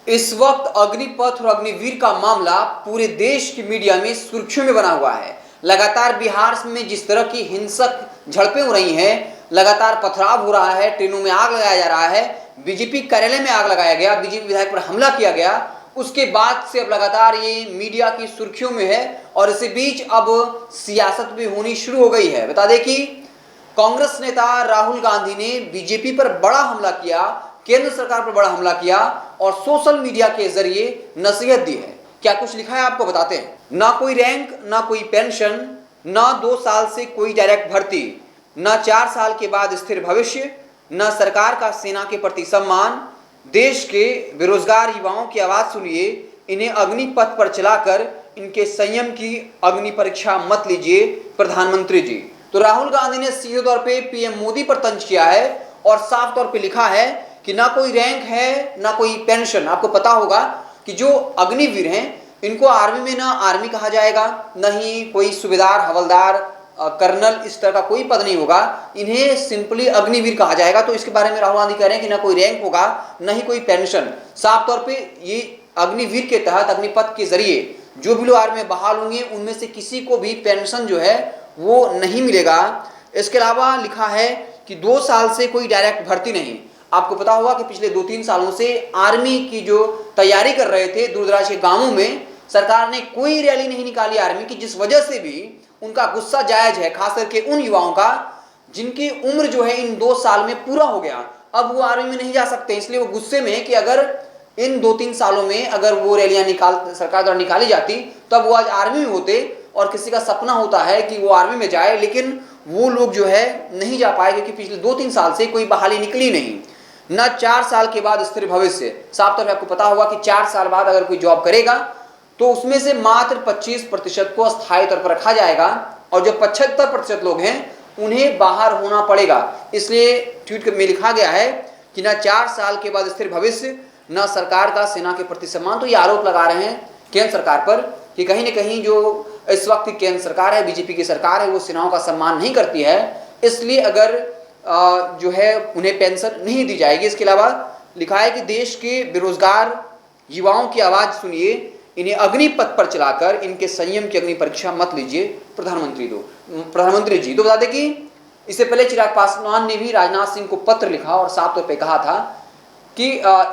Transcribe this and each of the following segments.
इस वक्त अग्निपथ और अग्निवीर का मामला पूरे देश की मीडिया में सुर्खियों में बना हुआ है। लगातार बिहार में जिस तरह की हिंसक झड़पें हो रही हैं, लगातार पथराव हो रहा है, ट्रेनों में आग लगाया जा रहा है, बीजेपी कार्यालय में आग लगाया गया, बीजेपी विधायक पर हमला किया गया, उसके बाद से अब लगातार ये मीडिया की सुर्खियों में है और इसी बीच अब सियासत भी होनी शुरू हो गई है। बता दें कि कांग्रेस नेता राहुल गांधी ने बीजेपी पर बड़ा हमला किया, केंद्र सरकार पर बड़ा हमला किया और सोशल मीडिया के जरिए नसीहत दी है। क्या कुछ लिखा है आपको बताते हैं। ना कोई रैंक, ना कोई पेंशन, ना 2 साल से कोई डायरेक्ट भर्ती, ना 4 साल के बाद स्थिर भविष्य, ना सरकार का सेना के प्रति सम्मान। देश के बेरोजगार युवाओं की आवाज सुनिए, इन्हें अग्निपथ पर चलाकर इनके संयम की अग्नि परीक्षा मत लीजिए प्रधानमंत्री जी। तो राहुल गांधी ने सीधे तौर पे पीएम मोदी पर तंज किया है और साफ तौर पे लिखा है कि ना कोई रैंक है, ना कोई पेंशन। आपको पता होगा कि जो अग्निवीर हैं इनको आर्मी में ना आर्मी कहा जाएगा, न ही कोई सूबेदार, हवलदार, कर्नल, इस तरह का कोई पद नहीं होगा, इन्हें सिंपली अग्निवीर कहा जाएगा। तो इसके बारे में राहुल गांधी कह रहे हैं कि ना कोई रैंक होगा, न ही कोई पेंशन। साफ तौर पे ये अग्निवीर के तहत, अग्निपथ के जरिए जो भी लोग आर्मी में बहाल होंगे उनमें से किसी को भी पेंशन जो है वो नहीं मिलेगा। इसके अलावा लिखा है कि 2 साल से कोई डायरेक्ट भर्ती नहीं। आपको पता होगा कि पिछले 2-3 सालों से आर्मी की जो तैयारी कर रहे थे दूर दराज के गांवों में, सरकार ने कोई रैली नहीं निकाली आर्मी की, जिस वजह से भी उनका गुस्सा जायज है, खास करके उन युवाओं का जिनकी उम्र जो है इन 2 साल में पूरा हो गया। अब वो आर्मी में नहीं जा सकते, इसलिए वो गुस्से में है कि अगर इन 2-3 सालों में अगर वो रैलियां सरकार द्वारा निकाली जाती तब वो आज आर्मी में होते। और किसी का सपना होता है कि वो आर्मी में जाए, लेकिन वो लोग जो है नहीं जा पाए क्योंकि पिछले 2-3 साल से कोई बहाली निकली नहीं। ना 4 साल के बाद स्थिर भविष्य। साफ तौर पर आपको पता होगा कि 4 साल बाद अगर कोई जॉब करेगा तो उसमें से मात्र 25% को अस्थायी तौर पर रखा जाएगा और जो 75% लोग हैं उन्हें बाहर होना पड़ेगा। इसलिए ट्वीट में लिखा गया है कि ना 4 साल के बाद स्थिर भविष्य, ना सरकार का सेना के प्रति सम्मान। तो ये आरोप लगा रहे हैं केंद्र सरकार पर कि कहीं ना कहीं जो इस वक्त की केंद्र सरकार है, बीजेपी की सरकार है, वो सेनाओं का सम्मान नहीं करती है, इसलिए अगर जो है उन्हें पेंशन नहीं दी जाएगी। इसके अलावा लिखा है कि देश के बेरोजगार युवाओं की आवाज सुनिए, इन्हें अग्निपथ पर चलाकर इनके संयम की अग्नि परीक्षा मत लीजिए प्रधानमंत्री जी। तो बता दें कि इससे पहले चिराग पासवान ने भी राजनाथ सिंह को पत्र लिखा और साफ तौर पर कहा था कि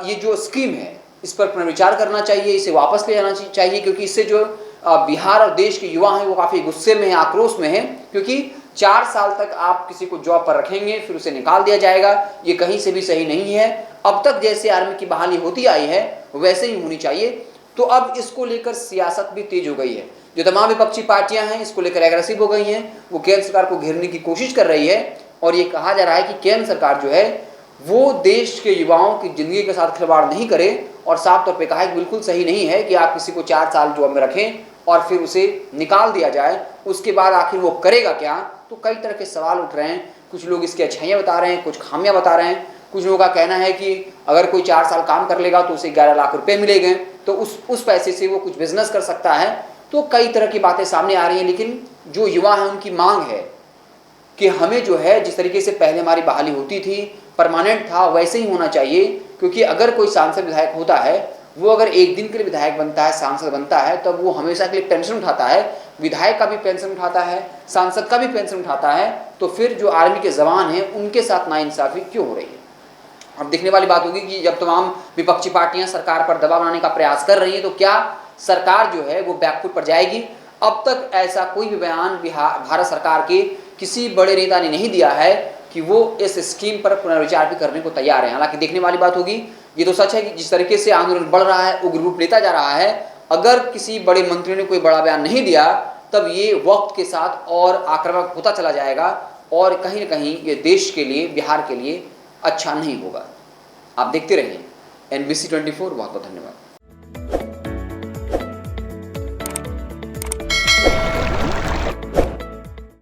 ये जो स्कीम है इस पर पुनर्विचार करना चाहिए, इसे वापस ले जाना चाहिए, क्योंकि इससे जो बिहार और देश के युवा हैं वो काफ़ी गुस्से में हैं, आक्रोश में हैं, क्योंकि 4 साल तक आप किसी को जॉब पर रखेंगे फिर उसे निकाल दिया जाएगा, ये कहीं से भी सही नहीं है। अब तक जैसे आर्मी की बहाली होती आई है वैसे ही होनी चाहिए। तो अब इसको लेकर सियासत भी तेज हो गई है। जो तमाम विपक्षी पार्टियां हैं इसको लेकर एग्रेसिव हो गई हैं, वो केंद्र सरकार को घेरने की कोशिश कर रही है और ये कहा जा रहा है कि केंद्र सरकार जो है वो देश के युवाओं की ज़िंदगी के साथ खिलवाड़ नहीं करे। और साफ तौर पे कहा है कि बिल्कुल सही नहीं है कि आप किसी को 4 साल जॉब में रखें और फिर उसे निकाल दिया जाए, उसके बाद आखिर वो करेगा क्या। तो कई तरह के सवाल उठ रहे हैं, कुछ लोग इसकी अच्छाइयाँ बता रहे हैं, कुछ खामियाँ बता रहे हैं। कुछ लोगों का कहना है कि अगर कोई 4 साल काम कर लेगा तो उसे 11 लाख रुपये मिलेंगे, तो उस पैसे से वो कुछ बिजनेस कर सकता है। तो कई तरह की बातें सामने आ रही हैं, लेकिन जो युवा हैं उनकी मांग है कि हमें जो है जिस तरीके से पहले हमारी बहाली होती थी, परमानेंट था, वैसे ही होना चाहिए। क्योंकि अगर कोई सांसद विधायक होता है, वो अगर एक दिन के लिए विधायक बनता है, सांसद बनता है, तब वो हमेशा के लिए पेंशन उठाता है, विधायक का भी पेंशन उठाता है, सांसद का भी पेंशन उठाता है। तो फिर जो आर्मी के जवान हैं उनके साथ नाइंसाफ़ी क्यों हो रही है। अब देखने वाली बात होगी कि जब तमाम विपक्षी पार्टियां सरकार पर दबाव बनाने का प्रयास कर रही हैं तो क्या सरकार जो है वो बैकफुट पर जाएगी। अब तक ऐसा कोई भी बयान भारत सरकार के किसी बड़े नेता ने नहीं दिया है कि वो इस स्कीम पर पुनर्विचार भी करने को तैयार है। हालांकि देखने वाली बात होगी, ये तो सच है कि जिस तरीके से आंदोलन बढ़ रहा है, उग्र रूप लेता जा रहा है, अगर किसी बड़े मंत्री ने कोई बड़ा बयान नहीं दिया तब ये वक्त के साथ और आक्रामक होता चला जाएगा और कहीं ना कहीं ये देश के लिए, बिहार के लिए अच्छा नहीं होगा। आप देखते रहिए NBC 24। बहुत बहुत धन्यवाद।